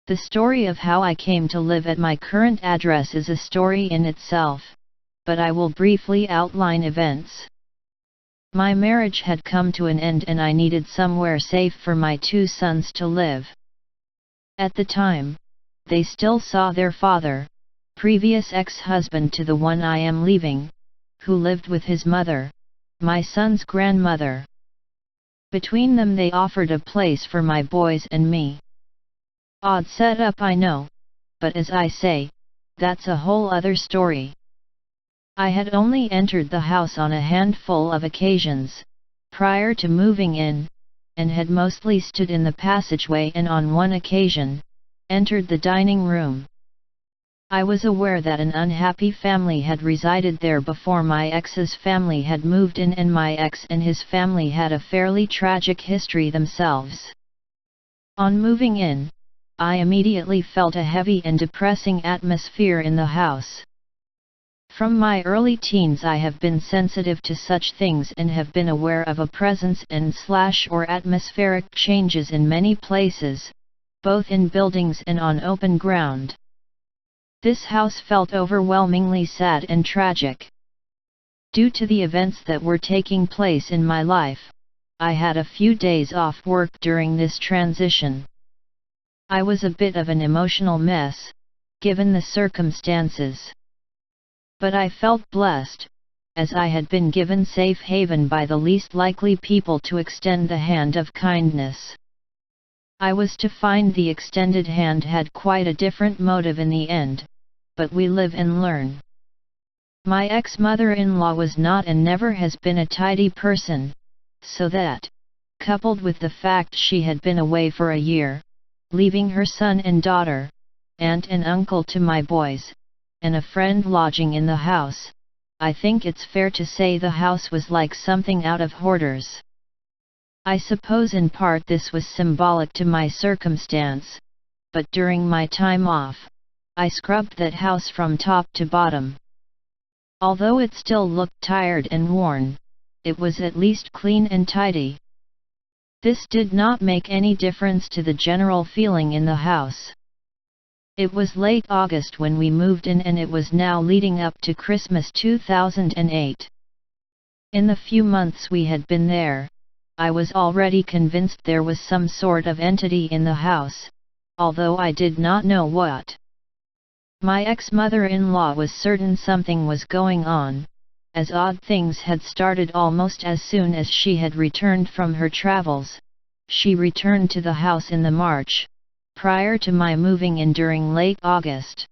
The story of how I came to live at my current address is a story in itself, but I will briefly outline events. My marriage had come to an end and I needed somewhere safe for my 2 sons to live. At the time, they still saw their father, previous ex-husband to the one I am leaving, who lived with his mother, my son's grandmother. Between them they offered a place for my boys and me. Odd setup, I know, but as I say, that's a whole other story. I had only entered the house on a handful of occasions, prior to moving in, and had mostly stood in the passageway and on one occasion, entered the dining room. I was aware that an unhappy family had resided there before my ex's family had moved in, and my ex and his family had a fairly tragic history themselves. On moving in, I immediately felt a heavy and depressing atmosphere in the house. From my early teens I have been sensitive to such things and have been aware of a presence and/or atmospheric changes in many places, both in buildings and on open ground. This house felt overwhelmingly sad and tragic. Due to the events that were taking place in my life, I had a few days off work during this transition. I was a bit of an emotional mess, given the circumstances. But I felt blessed, as I had been given safe haven by the least likely people to extend the hand of kindness. I was to find the extended hand had quite a different motive in the end, but we live and learn. My ex-mother-in-law was not and never has been a tidy person, so that, coupled with the fact she had been away for a year, leaving her son and daughter, aunt and uncle to my boys, and a friend lodging in the house, I think it's fair to say the house was like something out of Hoarders. I suppose in part this was symbolic to my circumstance, but during my time off, I scrubbed that house from top to bottom. Although it still looked tired and worn, it was at least clean and tidy. This did not make any difference to the general feeling in the house. It was late August when we moved in and it was now leading up to Christmas 2008. In the few months we had been there, I was already convinced there was some sort of entity in the house, although I did not know what. My ex-mother-in-law was certain something was going on, as odd things had started almost as soon as she had returned from her travels. She returned to the house in the March, prior to my moving in during late August.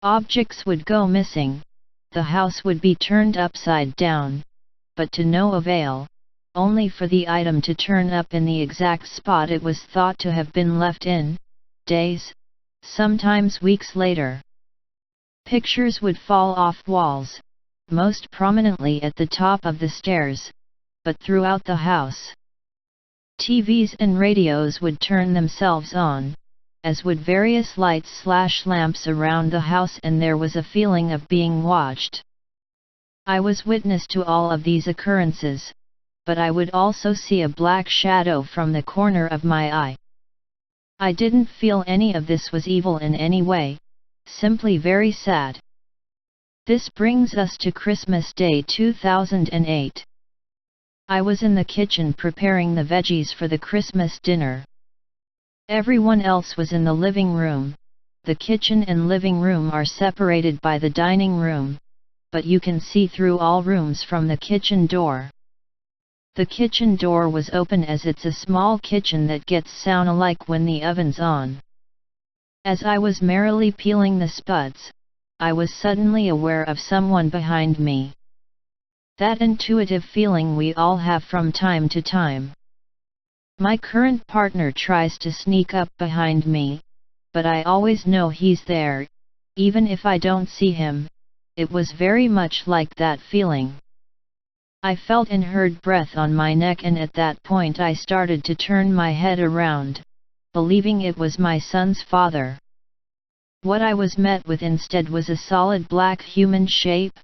Objects would go missing, the house would be turned upside down, but to no avail, only for the item to turn up in the exact spot it was thought to have been left in, days, sometimes weeks later. Pictures would fall off walls, most prominently at the top of the stairs, but throughout the house. TVs and radios would turn themselves on, as would various lights/lamps around the house, and there was a feeling of being watched. I was witness to all of these occurrences, but I would also see a black shadow from the corner of my eye. I didn't feel any of this was evil in any way, simply very sad. This brings us to Christmas Day 2008. I was in the kitchen preparing the veggies for the Christmas dinner. Everyone else was in the living room. The kitchen and living room are separated by the dining room, but you can see through all rooms from the kitchen door. The kitchen door was open as it's a small kitchen that gets sound alike when the oven's on. As I was merrily peeling the spuds, I was suddenly aware of someone behind me. That intuitive feeling we all have from time to time. My current partner tries to sneak up behind me, but I always know he's there, even if I don't see him. It was very much like that feeling. I felt and heard breath on my neck, and at that point I started to turn my head around, believing it was my son's father. What I was met with instead was a solid black human shape,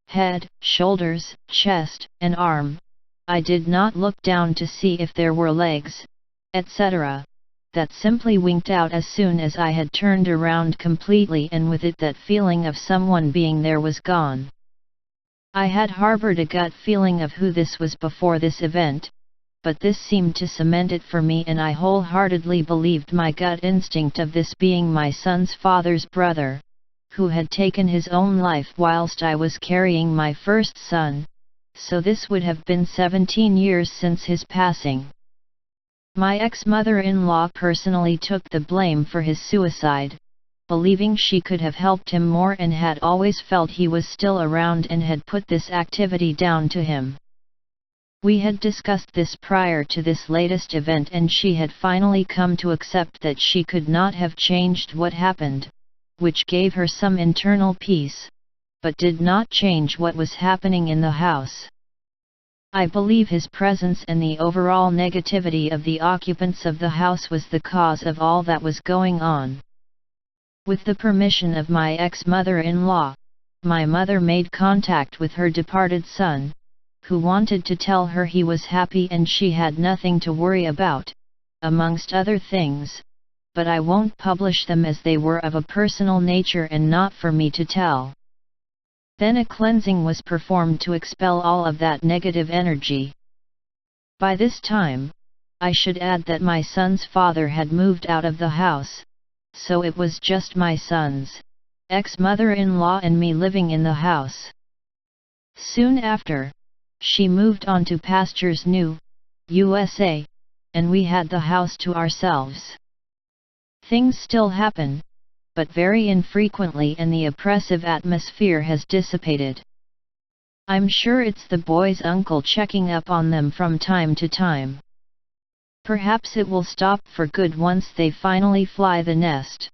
head, shoulders, chest, and arm. I did not look down to see if there were legs, etc. that simply winked out as soon as I had turned around completely, and with it that feeling of someone being there was gone. I had harbored a gut feeling of who this was before this event, but this seemed to cement it for me, and I wholeheartedly believed my gut instinct of this being my son's father's brother, who had taken his own life whilst I was carrying my first son, so this would have been 17 years since his passing. My ex-mother-in-law personally took the blame for his suicide, believing she could have helped him more and had always felt he was still around and had put this activity down to him. We had discussed this prior to this latest event, and she had finally come to accept that she could not have changed what happened, which gave her some internal peace, but did not change what was happening in the house. I believe his presence and the overall negativity of the occupants of the house was the cause of all that was going on. With the permission of my ex-mother-in-law, my mother made contact with her departed son, who wanted to tell her he was happy and she had nothing to worry about, amongst other things, but I won't publish them as they were of a personal nature and not for me to tell. Then a cleansing was performed to expel all of that negative energy. By this time, I should add that my son's father had moved out of the house, so it was just my son's ex-mother-in-law and me living in the house. Soon after, she moved on to Pastures New, USA, and we had the house to ourselves. Things still happen, but very infrequently, and the oppressive atmosphere has dissipated. I'm sure it's the boy's uncle checking up on them from time to time. Perhaps it will stop for good once they finally fly the nest.